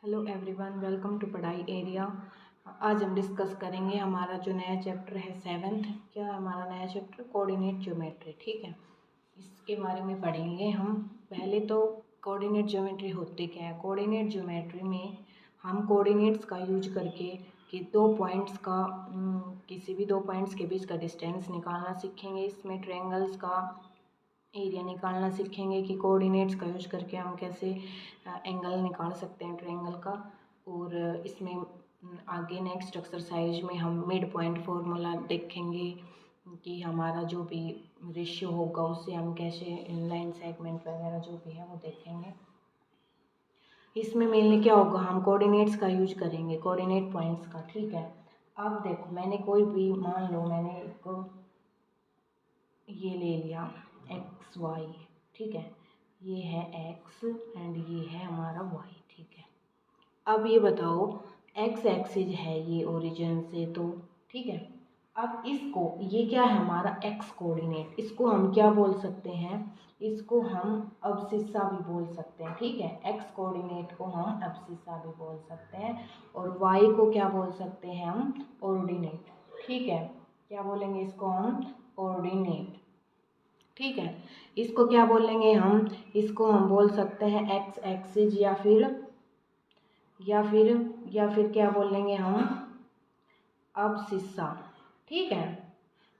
Hello everyone, welcome to पढ़ाई area. आज हम डिस्कस करेंगे हमारा जो नया चैप्टर है 7th। क्या है हमारा नया चैप्टर? Coordinate geometry. ठीक है, इसके बारे में पढ़ेंगे हम। पहले तो कोऑर्डिनेट ज्योमेट्री होते क्या है। कोऑर्डिनेट ज्योमेट्री में हम कोऑर्डिनेट्स का यूज करके कि किसी भी दो पॉइंट्स के बीच का डिस्टेंस निकालना सीखेंगे। इसमें ट्रायंगल्स का एरिया निकालना सीखेंगे कि कोऑर्डिनेट्स का यूज करके हम कैसे एंगल निकाल सकते हैं ट्रायंगल का। और इसमें आगे नेक्स्ट एक्सरसाइज में हम मिड पॉइंट फार्मूला देखेंगे कि हमारा जो भी रेशियो होगा उससे हम कैसे लाइन सेगमेंट वगैरह जो भी है वो देखेंगे। इसमें मेनली क्या होगा, हम कोऑर्डिनेट्स का यूज करेंगे, कोऑर्डिनेट पॉइंट्स का। ठीक है, अब देखो मैंने कोई भी, मान लो मैंने इसको ये ले लिया एक्स वाई। ठीक है, ये है एक्स एंड ये है हमारा वाई। ठीक है, अब ये बताओ एक्स एक्सिस है ये ओरिजिन से, तो ठीक है। अब इसको, ये क्या है हमारा एक्स कोऑर्डिनेट, इसको हम क्या बोल सकते हैं, इसको हम अब्सिस्सा भी बोल सकते हैं। ठीक है, एक्स कोऑर्डिनेट को हम अब्सिस्सा भी बोल सकते हैं और वाई को क्या बोल सकते हैं हम, ऑर्डिनेट। ठीक है, क्या बोलेंगे इसको हम, ऑर्डिनेट। ठीक है, इसको क्या बोलेंगे हम, इसको हम बोल सकते हैं एक्स एक्सिस या फिर क्या बोलेंगे हम, अब्सिस्सा। ठीक है,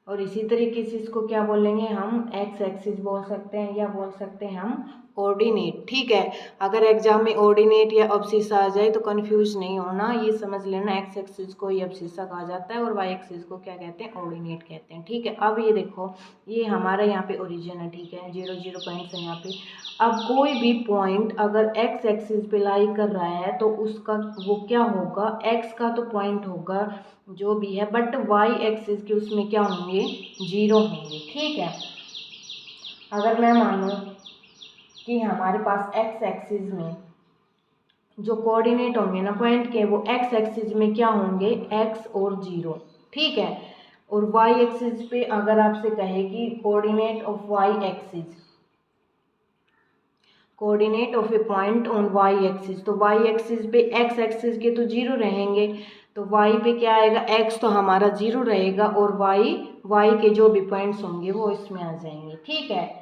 और इसी तरीके से इसको क्या बोलेंगे हम, एक्स एक्सिस बोल सकते हैं या बोल सकते हैं हम ऑर्डिनेट। ठीक है, अगर एग्जाम में ऑर्डिनेट या अब्सिस्सा आ जाए तो कंफ्यूज नहीं होना, ये समझ लेना एक्स एक्सिस को ये अब्सिस्सा कहा जाता है और वाई एक्सिस को क्या कहते हैं, ऑर्डिनेट कहते हैं। ठीक है, अब ये देखो ये हमारा यहाँ पे ओरिजिन है। ठीक है, 0 0 पॉइंट्स है यहाँ पे। अब कोई भी पॉइंट अगर एक्स एक्सिस पे लाई कर रहा है तो उसका वो क्या होगा, एक्स का तो पॉइंट होगा जो भी है, बट वाई एक्सिस के उसमें क्या होंगे, 0 होंगे। ठीक है, अगर मैं मानूं कि हमारे पास एक्स एक्सिस में जो कोऑर्डिनेट होंगे ना पॉइंट के, वो एक्स एक्सिस में क्या होंगे, एक्स और 0। ठीक है, और वाई एक्सिस पे अगर आपसे कहे कि coordinate of y axis, coordinate of a point on y axis, तो वाई एक्सिस पे एक्स एक्सिस के तो 0 रहेंगे, तो वाई पे क्या आएगा, एक्स तो हमारा 0 रहेगा और वाई के जो भी पॉइंट्स होंगे वो इसमें आ जाएंगे। ठीक है,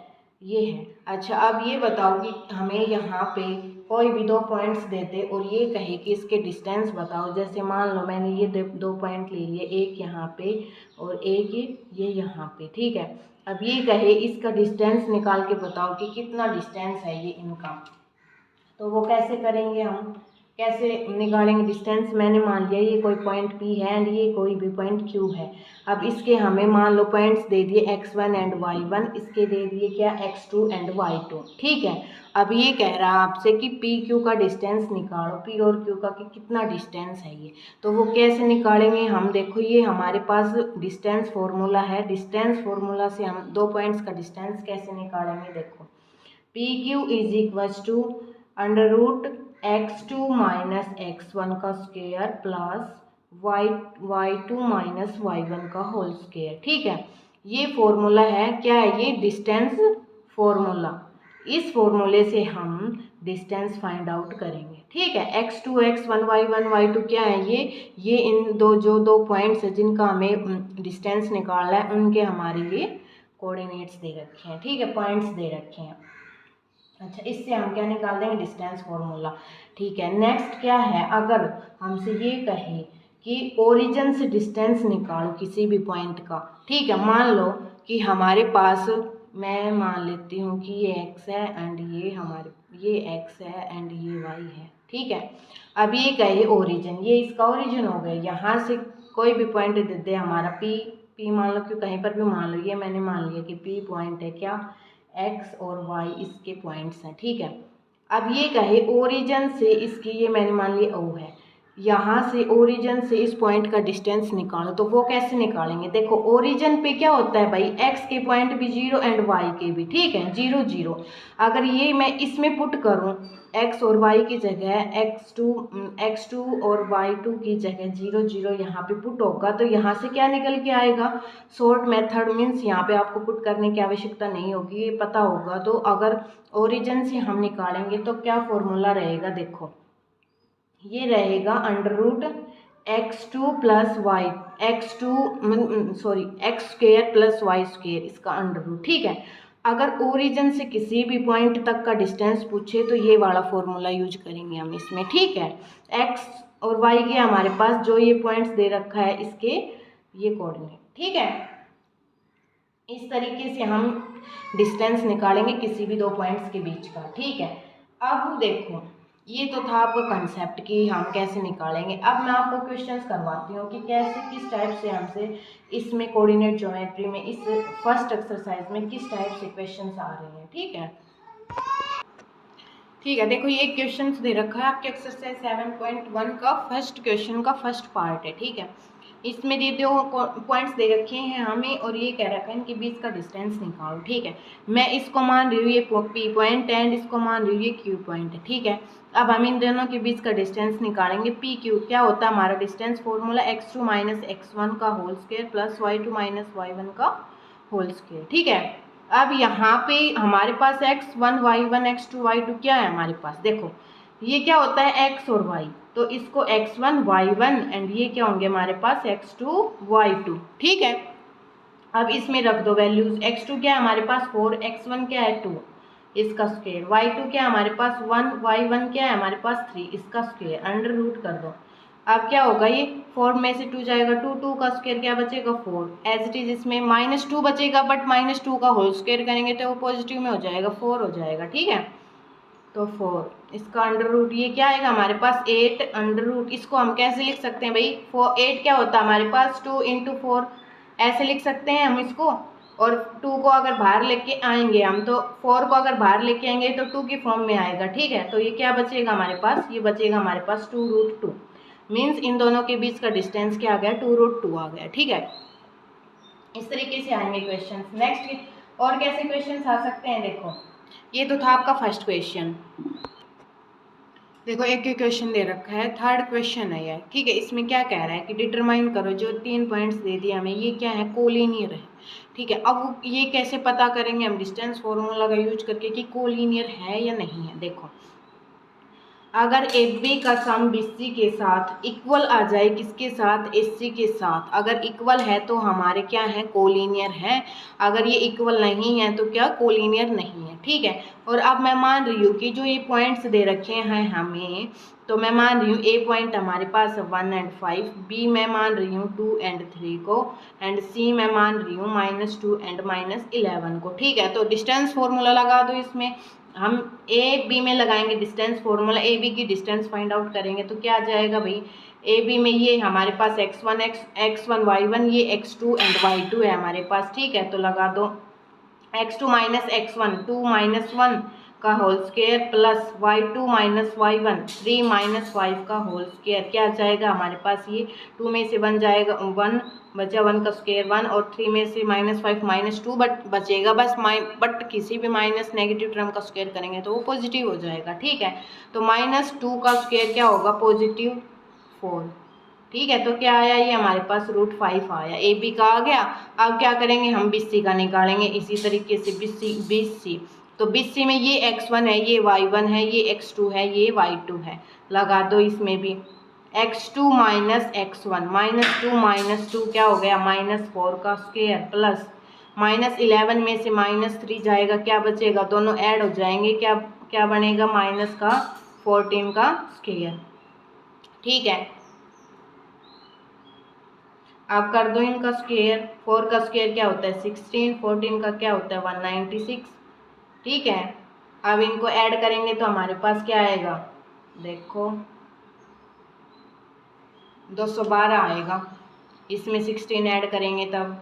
ये है। अच्छा, अब ये बताओ कि हमें यहाँ पे कोई भी दो पॉइंट्स देते और ये कहे कि इसके डिस्टेंस बताओ। जैसे मान लो मैंने ये दो पॉइंट ले लिए, एक यहाँ पे और एक ये यहाँ पे। ठीक है, अब ये कहे इसका डिस्टेंस निकाल के बताओ कि कितना डिस्टेंस है ये इनका, तो वो कैसे करेंगे, हम कैसे निकालेंगे डिस्टेंस। मैंने मान लिया ये कोई पॉइंट P है एंड ये कोई भी पॉइंट Q है। अब इसके हमें मान लो पॉइंट्स दे दिए x1 एंड y1, इसके दे दिए क्या, x2 एंड y2। ठीक है, अब ये कह रहा है आपसे कि PQ का डिस्टेंस निकालो, P और Q का कि कितना डिस्टेंस है ये, तो वो कैसे निकालेंगे हम। देखो ये हमारे पास डिस्टेंस फॉर्मूला है, डिस्टेंस फॉर्मूला से हम दो पॉइंट्स का डिस्टेंस कैसे निकालेंगे। देखो PQ is equal to under root x2 minus x1 का square plus y2 minus y1 का होल स्क्वायर। ठीक है, ये फॉर्मूला है, क्या है ये, डिस्टेंस फॉर्मूला। इस फॉर्मूले से हम डिस्टेंस फाइंड आउट करेंगे। ठीक है, x2 x1 y1 y2 क्या है ये इन दो पॉइंट्स है जिनका हमें डिस्टेंस निकालना है, उनके हमारे ये कोऑर्डिनेट्स दे रखे हैं। ठीक है, पॉइंट्स दे रखे हैं। अच्छा, इससे हम क्या निकाल देंगे, डिस्टेंस फॉर्मूला। ठीक है, नेक्स्ट क्या है, अगर हमसे ये कहे कि ओरिजिन से डिस्टेंस निकालो किसी भी पॉइंट का। ठीक है, मान लो कि हमारे पास, मैं मान लेती हूँ कि ये x है एंड ये x है एंड ये y है। ठीक है, अब ये कहे ओरिजिन, ये इसका ओरिजिन हो गया, यहाँ से कोई भी पॉइंट दे दे हमारा P मान लो, कि कहीं पर भी मान लो, ये मैंने मान लिया कि P पॉइंट है, क्या, x और y इसके पॉइंट्स हैं। ठीक है, अब ये कहे ओरिजिन से इसकी, ये मैंने मान लिया O है, यहाँ से ओरिजिन से इस पॉइंट का डिस्टेंस निकालो, तो वो कैसे निकालेंगे। देखो ओरिजिन पे क्या होता है भाई, x के पॉइंट भी 0 एंड y के भी। ठीक है, 0 0, अगर ये मैं इसमें पुट करूँ x और y की जगह x2 और y2 की जगह 0 0 यहाँ पे पुट होगा, तो यहाँ से क्या निकल के आएगा, शॉर्ट मेथड मीन्स यहाँ पे आपको पुट करने की आवश्यकता नहीं होगी, ये पता होगा। तो अगर ओरिजिन से हम निकालेंगे तो क्या फॉर्मूला रहेगा, देखो ये रहेगा under root x2 plus y x square plus y square, इसका अंडर रूट। ठीक है, अगर ओरिजिन से किसी भी पॉइंट तक का डिस्टेंस पूछे तो ये वाला फॉर्मूला यूज करेंगे हम इसमें। ठीक है, x और y के हमारे पास जो ये पॉइंट्स दे रखा है इसके ये कोऑर्डिनेट। ठीक है, इस तरीके से हम डिस्टेंस निकालेंगे किसी भी दो पॉइंट्स के बीच का। ठीक है, अब देखो ये तो था आपका कंसेप्ट कि हम कैसे निकालेंगे। अब मैं आपको क्वेश्चंस करवाती हूँ कि कैसे किस टाइप से हमसे इसमें कोऑर्डिनेट ज्योमेट्री में इस फर्स्ट एक्सरसाइज में किस टाइप से क्वेश्चंस आ रहे हैं। ठीक है, देखो ये क्वेश्चन दे रखा है आपके एक्सरसाइज 7.1 का फर्स्ट क्वेश्चन का फर्स्ट पार्ट है। ठीक है, इसमें ये दो पॉइंट्स दे रखे हैं हमें और ये कह रखा है इनके बीच का डिस्टेंस निकालो। ठीक है, मैं इसको मान रही हूँ ये पी पॉइंट एंड इसको मान रही हूँ ये क्यू पॉइंट है। ठीक है, अब हम इन दोनों के बीच का डिस्टेंस निकालेंगे। पी क्यू क्या होता है हमारा distance formula x2 minus x1 का whole square plus y2 minus y1 का होल स्क्वायर। ठीक है, अब यहाँ पे हमारे पास x1 y1 x2 y2 क्या है हमारे पास, देखो ये क्या होता है x और y, तो इसको x1 y1 एंड ये क्या होंगे हमारे पास x2 y2। ठीक है, अब इसमें रख दो वैल्यूज। x2 क्या है हमारे पास 4, x1 क्या है 2 इसका स्क्वायर, y2 क्या है हमारे पास 1, y1 क्या है हमारे पास 3 इसका स्क्वायर, अंडर रूट कर दो। अब क्या होगा ये 4 में से 2 जाएगा 2, 2 का स्क्वायर क्या बचेगा 4, एज इट इज इसमें -2 बचेगा बट -2 का होल स्क्वायर करेंगे तो वो पॉजिटिव में हो जाएगा 4 हो जाएगा। ठीक है, तो 4 इसका अंडर रूट ये क्या आएगा हमारे पास 8 अंडर रूट, इसको हम कैसे लिख सकते हैं भाई 8 क्या होता है हमारे पास 2 × 4 ऐसे लिख सकते हैं हम इसको, और 2 को अगर बाहर लेके आएंगे हम तो 4 को अगर बाहर लेके आएंगे तो 2 की फॉर्म में आएगा। ठीक है, तो ये क्या बचेगा हमारे पास, ये बचेगा हमारे पास 2√2 मीन्स इन दोनों के बीच का डिस्टेंस क्या आ गया 2√2 आ गया। ठीक है, इस तरीके से आएंगे क्वेश्चन। नेक्स्ट और कैसे क्वेश्चन आ सकते हैं, देखो ये तो था आपका फर्स्ट क्वेश्चन। देखो एक क्वेश्चन दे रखा है, थर्ड क्वेश्चन है यार। ठीक है, इसमें क्या कह रहा है कि डिटरमाइन करो, जो 3 पॉइंट्स दे दिए हमें ये क्या है कोलिनियर है। ठीक है, अब ये कैसे पता करेंगे हम डिस्टेंस फॉर्मूला का यूज करके कि कोलिनियर है या नहीं है। देखो अगर AB का सम BC के साथ इक्वल आ जाए, किसके साथ AC के साथ, अगर इक्वल है तो हमारे क्या है कोलिनियर है, अगर ये इक्वल नहीं है तो क्या कोलिनियर नहीं है। ठीक है, और अब मैं मान रही हूँ कि जो ये पॉइंट्स दे रखे हैं हमें, तो मैं मान रही हूँ A पॉइंट हमारे पास 1 और 5, B मैं मान रही हूँ 2 और 3 को, एंड C मैं मान रही हूँ -2 और -11 को। ठीक है, तो डिस्टेंस फॉर्मूला लगा दो इसमें, हम ए बी में लगाएंगे डिस्टेंस फॉर्मूला, ए बी की डिस्टेंस फाइंड आउट करेंगे तो क्या आ जाएगा भाई, ए बी में ये हमारे पास x1 y1 ये x2 एंड y2 है हमारे पास। ठीक है, तो लगा दो x2 माइनस x1 2 - 1 का whole square plus y2 minus y1 3 - 5 का होल स्क्वायर, क्या आ जाएगा हमारे पास, ये 2 में से 1 जाएगा 1 बचा 1 का स्क्वायर 1 और 3 में से -5 -2 बट बचेगा बस बट किसी भी माइनस नेगेटिव टर्म का स्क्वायर करेंगे तो वो पॉजिटिव हो जाएगा। ठीक है, तो -2 का स्क्वायर क्या होगा +4। ठीक है, तो क्या आया ये हमारे पास √5 आया, ए बी का आ गया। अब क्या करेंगे हम BC का निकालेंगे इसी तरीके से, BC तो BC में ये x1 है ये y1 है ये x2 है ये y2 है, लगा दो इसमें भी x2 माइनस x1 -2 क्या हो गया -4 का स्क्वायर प्लस -11 में से -3 जाएगा क्या बचेगा, दोनों ऐड हो जाएंगे क्या क्या बनेगा -14 का स्क्वायर। ठीक है, आप कर दो इनका स्क्वायर, 4 का स्क्वायर क्या होता है 16, 14 का क्या होता है 196। ठीक है, अब इनको ऐड करेंगे तो हमारे पास क्या आएगा, देखो 212 आएगा, इसमें 16 ऐड करेंगे तब।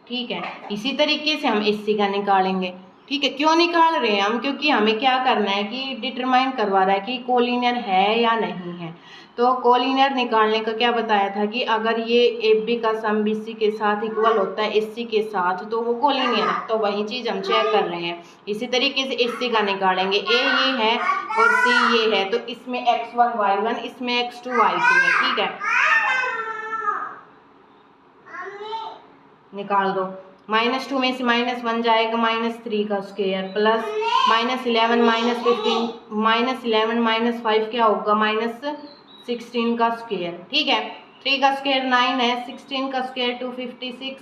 ठीक है, इसी तरीके से हम एससी का निकालेंगे। ठीक है, क्यों निकाल रहे हैं हम, क्योंकि हमें क्या करना है कि डिटरमाइन करवा रहा है कि कोलिनियर है या नहीं है। तो कोलिनियर निकालने का क्या बताया था कि अगर ये एबी का सम बीसी के साथ इक्वल होता है एससी के साथ तो वो कोलिनियर है, तो वही चीज़ हम चेक कर रहे हैं। इसी तरीके से एससी का निकालेंगे, ए ये है और सी ये है, तो इसमें x1 y1 इसमें x2 y2 है। ठीक है, निकाल दो। -2 में से -1 जाएगा, -3 का स्क्वायर प्लस -11 -15 -11 -5 क्या होगा, -16 का स्क्वायर। ठीक है, 3 का स्क्वायर 9 है, 16 का स्क्वायर 256,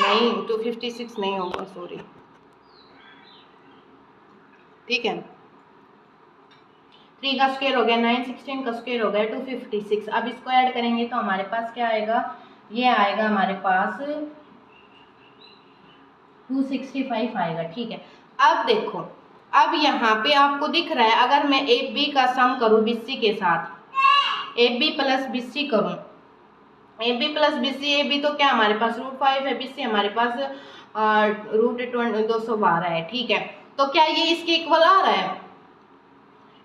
नहीं 256 नहीं होगा, सॉरी। ठीक है, 3 का स्क्वायर हो गया 9, 16 का स्क्वायर हो गया 256। अब इसको ऐड करेंगे तो हमारे पास क्या आएगा, ये आएगा हमारे पास 265 आएगा। ठीक है, अब देखो, अब यहाँ पे आपको दिख रहा है, अगर मैं ए बी का सम करूँ बीसी के साथ, ए बी प्लस बीसी करूँ, a b plus BC, a b तो क्या हमारे पास √5 है, बीसी हमारे पास √212 है। ठीक है, तो क्या ये इसके इक्वल आ रहा है,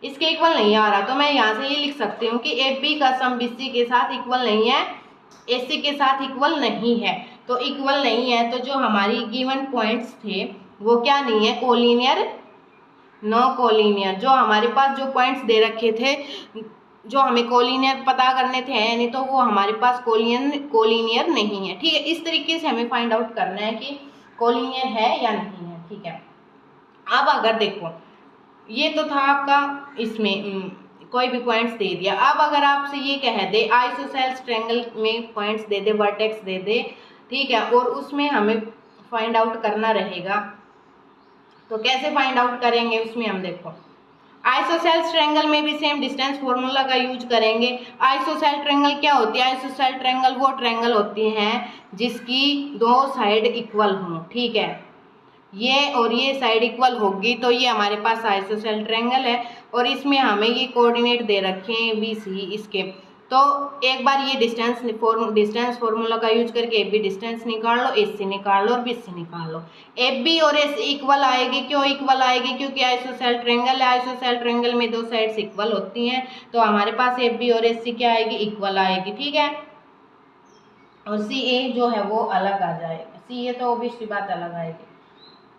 इसके इक्वल नहीं आ रहा, तो मैं यहाँ से ये लिख सकती हूँ कि ए बी का सम बीसी के साथ इक्वल नहीं है, एसी के साथ इक्वल नहीं है। तो इक्वल नहीं है तो जो हमारी गिवन पॉइंट्स थे वो क्या नहीं है, कोलिनियर, नो कोलिनियर। जो हमारे पास जो पॉइंट्स दे रखे थे, जो हमें कोलिनियर पता करने थे, यानी तो वो हमारे पास कोलिनियर नहीं है। ठीक है, इस तरीके से हमें फाइंड आउट करना है कि कोलिनियर है या नहीं है। ठीक है, अब अगर देखो, ये तो था आपका, इसमें कोई भी पॉइंट्स दे दिया। अब अगर आपसे ये कह दे आइसोसेल्स ट्रायंगल में पॉइंट्स दे दे, वर्टेक्स दे दे, ठीक है, और उसमें हमें फाइंड आउट करना रहेगा, तो कैसे फाइंड आउट करेंगे उसमें हम देखो, आइसोसेल्स ट्रायंगल में भी सेम डिस्टेंस फॉर्मूला का यूज करेंगे। आइसोसेल ट्रायंगल क्या होती है, आइसोसेल ट्रायंगल वो ट्रायंगल होती हैं जिसकी दो साइड इक्वल हों। ठीक है, ये और ये साइड इक्वल होगी तो ये हमारे पास आइसोसेल ट्रायंगल है, और इसमें हमें ये कोऑर्डिनेट दे रखे हैं बी सी इसके। तो एक बार ये डिस्टेंस फॉर्मूला का यूज करके ए बी डिस्टेंस निकाल लो, एस सी निकाल लो और बी सी निकाल लो। ए बी और एस इक्वल आएगी, क्यों इक्वल आएगी, क्योंकि आइसोसेल ट्रायंगल है, आइसोसेल ट्रायंगल में दो साइड्स इक्वल होती हैं, तो हमारे पास ए बी और एस सी क्या आएगी, इक्वल आएगी। ठीक है, और सी ए जो है वो अलग आ जाएगा, सी ए तो ऑब्वियसली बात अलग आएगी।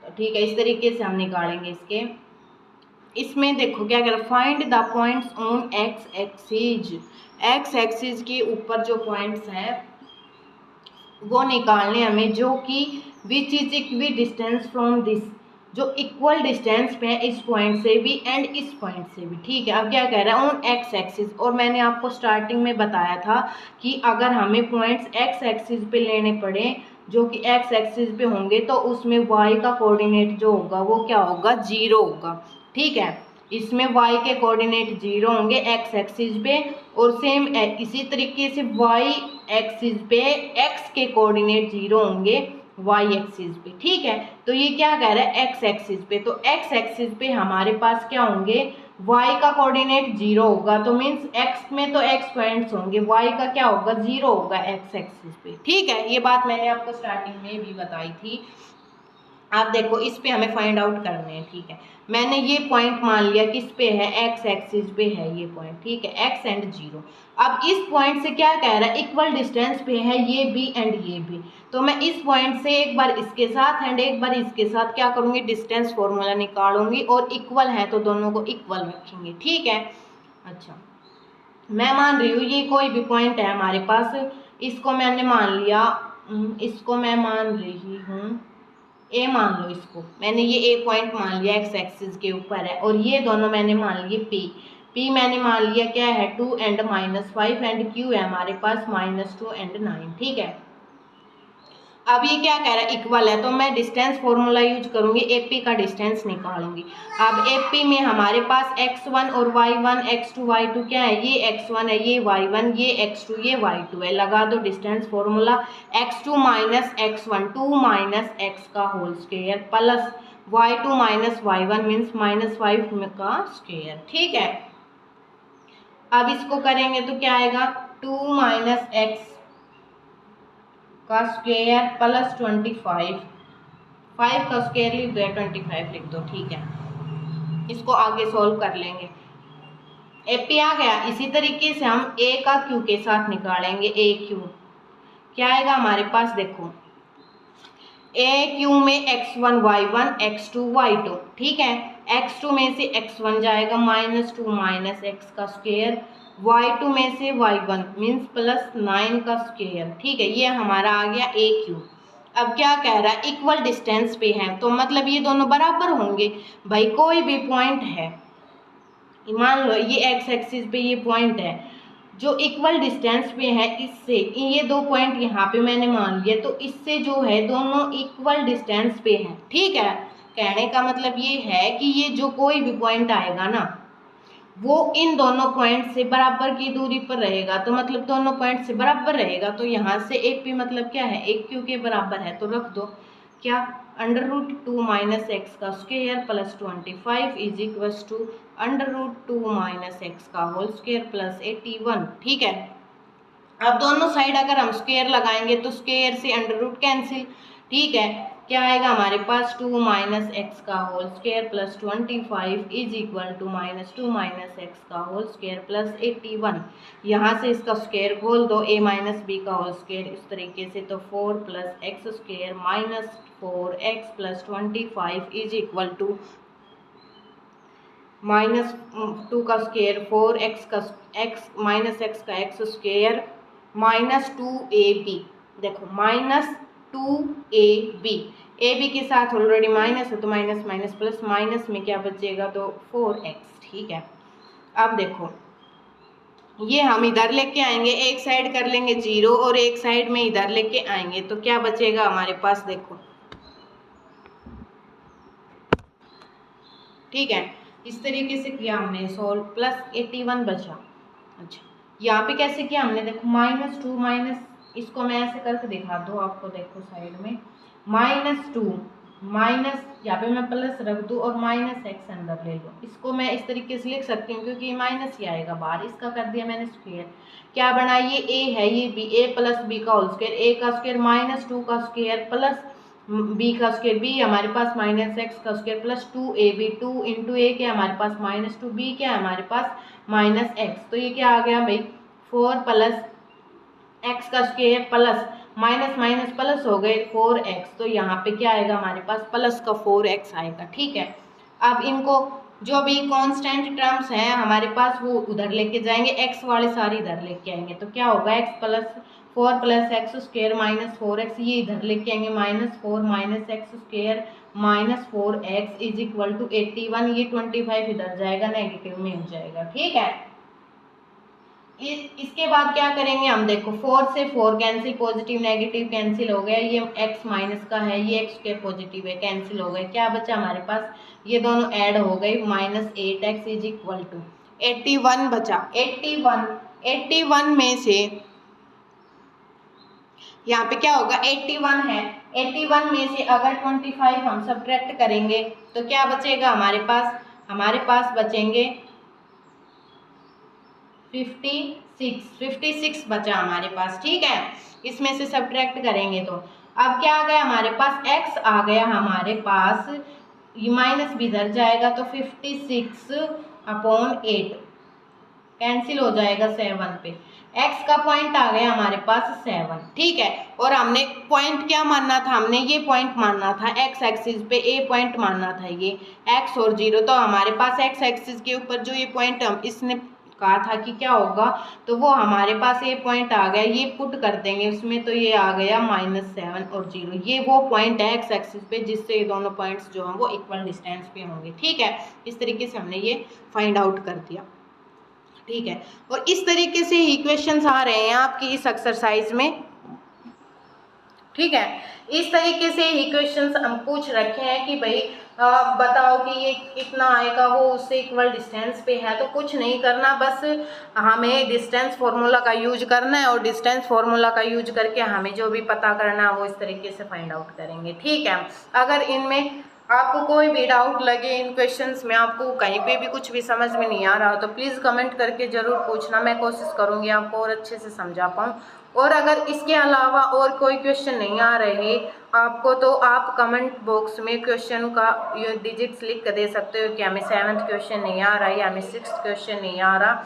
तो ठीक है, इस तरीके से हम निकालेंगे इसके। इसमें देखो क्या करें, find the points on x axis, x axis के ऊपर जो पॉइंट्स हैं वो निकालने हमें, जो कि which is equi distance from this, जो इक्वल डिस्टेंस पे है इस पॉइंट से भी एंड इस पॉइंट से भी। ठीक है, अब क्या कह रहा है, ऑन एक्स एक्सिस, और मैंने आपको स्टार्टिंग में बताया था कि अगर हमें पॉइंट्स एक्स एक्सिस पे लेने पड़े जो कि एक्स एक्सिस पे होंगे तो उसमें वाई का कोऑर्डिनेट जो होगा वो क्या होगा, 0 होगा। ठीक है, इसमें y के कोऑर्डिनेट 0 होंगे एक्स एक्सिस पे, और सेम इसी तरीके से y एक्सिस पे x के कोऑर्डिनेट 0 होंगे y एक्सिस पे। ठीक है, तो ये क्या कह रहा है, x एक्सिस पे, तो x एक्सिस पे हमारे पास क्या होंगे, y का कोऑर्डिनेट 0 होगा, तो मीन्स x में तो x पॉइंट्स होंगे, y का क्या होगा, 0 होगा x एक्सिस पे। ठीक है, ये बात मैंने आपको स्टार्टिंग में भी बताई थी। आप देखो, इस पे हमें फाइंड आउट करने हैं। ठीक है, मैंने ये पॉइंट मान लिया किस पे है, एक्स एक्सिस पे है ये पॉइंट। ठीक है, एक्स एंड 0। अब इस पॉइंट से क्या कह रहा है, इक्वल डिस्टेंस पे है ये बी एंड ये बी, तो मैं इस पॉइंट से एक बार इसके साथ एंड एक बार इसके साथ क्या करूँगी, डिस्टेंस फॉर्मूला निकालूंगी, और इक्वल है तो दोनों को इक्वल रखेंगे। ठीक है, अच्छा मैं मान रही हूँ ये कोई भी पॉइंट है हमारे पास, इसको मैंने मान लिया, इसको मैं मान रही हूँ ए, मान लो इसको, मैंने ये ए पॉइंट मान लिया एक्स एक्सिस के ऊपर है, और ये दोनों मैंने मान लिए पी, पी मैंने मान लिया क्या है 2 एंड -5, एंड क्यू है हमारे पास -2 एंड 9। ठीक है, अब ये क्या कह रहा है, इक्वल है, तो मैं डिस्टेंस फॉर्मूला यूज करूंगी, एपी का डिस्टेंस निकालूंगी। अब एपी में हमारे पास x1 और y1, x2 y2 क्या है, ये x1 है, ये y1, ये x2, ये y2 है। लगा दो distance formula, x2 minus x1, 2 minus x का whole square plus y2 minus y1 means -5 का स्क्वायर। ठीक है, अब इसको करेंगे तो क्या आएगा, 2 माइनस x का स्क्वायर प्लस 25, 5 का स्क्वायर लिख दो या 25 लिख दो। ठीक है, इसको आगे सॉल्व कर लेंगे। एपी आ गया, इसी तरीके से हम ए का क्यू के साथ निकालेंगे, ए क्यू क्या आएगा हमारे पास, देखो ए क्यू में x1 y1 x2 y2। ठीक है, x2 में से x1 जाएगा -2 माइनस x का स्क्वायर y2 में से y1 मीन्स +9 का स्क्वायर। ठीक है, ये हमारा आ गया a3। अब क्या कह रहा है, इक्वल डिस्टेंस पे है, तो मतलब ये दोनों बराबर होंगे। भाई कोई भी पॉइंट है, मान लो ये एक्स एक्सिस पे ये पॉइंट है जो इक्वल डिस्टेंस पे है इससे, ये दो पॉइंट यहाँ पे मैंने मान लिया, तो इससे जो है दोनों इक्वल डिस्टेंस पे है। ठीक है, कहने का मतलब ये है कि ये जो कोई भी पॉइंट आएगा ना, वो इन दोनों पॉइंट से बराबर की दूरी पर रहेगा, तो मतलब दोनों पॉइंट से बराबर रहेगा। तो यहाँ से ए पी मतलब क्या है, एक क्यू के बराबर है, तो रख दो क्या, √2 माइनस एक्स का square plus 25 is equals to √2 minus x का होल स्क्वायर प्लस 81। ठीक है, अब दोनों साइड अगर हम स्क्वायर लगाएंगे तो स्क्वायर से √ कैंसिल। ठीक है, क्या आएगा हमारे पास, 2 माइनस एक्स का whole square plus 25 is equal to -2 minus x का होल स्क्वायर प्लस 81। यहाँ से इसका स्क्वायर खोल दो, a माइनस बी का होल स्क्वायर इस तरीके से, तो 4 + x square minus 4x plus 25 is equal to -2 का स्क्वायर 4x का x माइनस x का x स्क्वायर -2ab। देखो -2ab, ab के साथ ऑलरेडी माइनस है तो माइनस माइनस प्लस, माइनस में क्या बचेगा, तो 4x। ठीक है, अब देखो ये हम इधर लेके आएंगे, एक साइड कर लेंगे 0 और एक साइड में इधर लेके आएंगे, तो क्या बचेगा हमारे पास, देखो। ठीक है, इस तरीके से किया हमने सोल्व, प्लस 81 बचा। अच्छा, यहाँ पे कैसे किया हमने, देखो -2 माइनस, इसको मैं ऐसे करके दिखा दूँ आपको, देखो साइड में -2 माइनस, यहाँ पे मैं प्लस रख दूँ और -x अंदर ले लूँ, इसको मैं इस तरीके से लिख सकती हूँ क्योंकि ये माइनस ही आएगा बाहर, इसका कर दिया मैंने स्क्वायर। क्या बना, ये a है, ये b, a + b का होल स्क्वायर, a का स्क्वायर -2 का स्क्वायर प्लस b का स्क्वायर, b हमारे पास -x का square plus 2ab, 2 into a क्या हमारे पास -2, b क्या है हमारे पास -x, तो ये क्या आ गया भाई, 4 + x का square plus minus minus plus हो गए 4x, तो यहाँ पे क्या आएगा हमारे पास, प्लस का 4x आएगा। ठीक है, अब इनको जो भी कांस्टेंट टर्म्स हैं हमारे पास वो उधर लेके जाएंगे, x वाले सारे इधर लेके आएंगे, तो क्या होगा, x+4 + x स्क्वायर -4x, ये इधर लेके आएंगे -4 - x square -4x is equal to 81, ये 25 इधर जाएगा, नेगेटिव में हो जाएगा। ठीक है, इसके बाद क्या करेंगे हम, देखो 4 से 4 कैंसिल, पॉजिटिव नेगेटिव कैंसिल हो गया, ये x माइनस का है, ये x के पॉजिटिव है, कैंसिल हो गए, क्या बचा हमारे पास, ये दोनों ऐड हो गए, -8x इज इक्वल टू 81 बचा। 81 में से यहाँ पे क्या होगा, 81 है, 81 में से अगर 25 हम सब्ट्रैक्ट करेंगे तो क्या बचेगा हमारे पास बचेंगे 56 बचा हमारे पास। ठीक है, इसमें से सब्ट्रैक्ट करेंगे तो अब क्या आ गया हमारे पास, x आ गया हमारे पास, ये माइनस भी इधर जाएगा तो 56/8 कैंसिल हो जाएगा 7 पे, x का पॉइंट आ गया हमारे पास 7। ठीक है, और हमने पॉइंट क्या मानना था, हमने ये पॉइंट मानना था x एक्सिस पे, a पॉइंट मानना था, ये x और 0, तो हमारे पास x एक्सिस के ऊपर जो ये पॉइंट हम इसने कहा था कि क्या होगा, तो वो हमारे पास ये पॉइंट आ गया, ये पुट कर देंगे उसमें, तो ये आ गया -7 और 0, ये वो पॉइंट है x एक्सिस पे जिससे ये दोनों पॉइंट्स जो हैं वो इक्वल डिस्टेंस पे होंगे। ठीक है, इस तरीके से हमने ये फाइंड आउट कर दिया। ठीक है, और इस तरीके से ही क्वेश्चंस आ रहे हैं आपकी इस एक्सरसाइज में। ठीक है, इस तरीके से ही क्वेश्चंस हम पूछ रखे हैं कि भाई बताओ कि ये कितना आएगा, वो उससे इक्वल डिस्टेंस पे है, तो कुछ नहीं करना, बस हमें डिस्टेंस फार्मूला का यूज करना है और डिस्टेंस फार्मूला का यूज करके हमें जो भी पता करना है वो इस तरीके से फाइंड आउट करेंगे। ठीक है, अगर इनमें आपको कोई भी डाउट लगे, इन क्वेश्चंस में आपको कहीं पे भी कुछ भी समझ में नहीं आ रहा हो तो प्लीज़ कमेंट करके ज़रूर पूछना, मैं कोशिश करूँगी आपको और अच्छे से समझा पाऊँ। और अगर इसके अलावा और कोई क्वेश्चन नहीं आ रहे आपको तो आप कमेंट बॉक्स में क्वेश्चन का ये डिजिट्स लिख कर दे सकते हो कि हमें 7th क्वेश्चन नहीं आ रहा या हमें 6th क्वेश्चन नहीं आ रहा।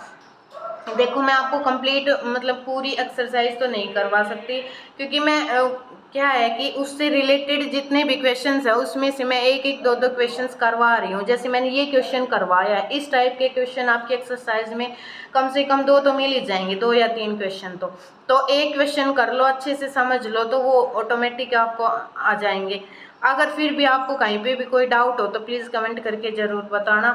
देखो मैं आपको कंप्लीट मतलब पूरी एक्सरसाइज तो नहीं करवा सकती क्योंकि मैं क्या है कि उससे रिलेटेड जितने भी क्वेश्चंस है उसमें से मैं एक एक दो दो क्वेश्चंस करवा रही हूँ। जैसे मैंने ये क्वेश्चन करवाया है, इस टाइप के क्वेश्चन आपकी एक्सरसाइज में कम से कम 2 तो मिल ही जाएंगे, 2 या 3 क्वेश्चन। तो एक क्वेश्चन कर लो, अच्छे से समझ लो, तो वो ऑटोमेटिक आपको आ जाएंगे। अगर फिर भी आपको कहीं पे भी कोई डाउट हो तो प्लीज़ कमेंट करके ज़रूर बताना,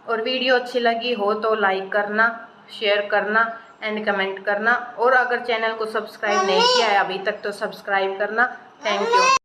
और वीडियो अच्छी लगी हो तो लाइक करना, शेयर करना एंड कमेंट करना, और अगर चैनल को सब्सक्राइब नहीं किया है अभी तक तो सब्सक्राइब करना। Thank you.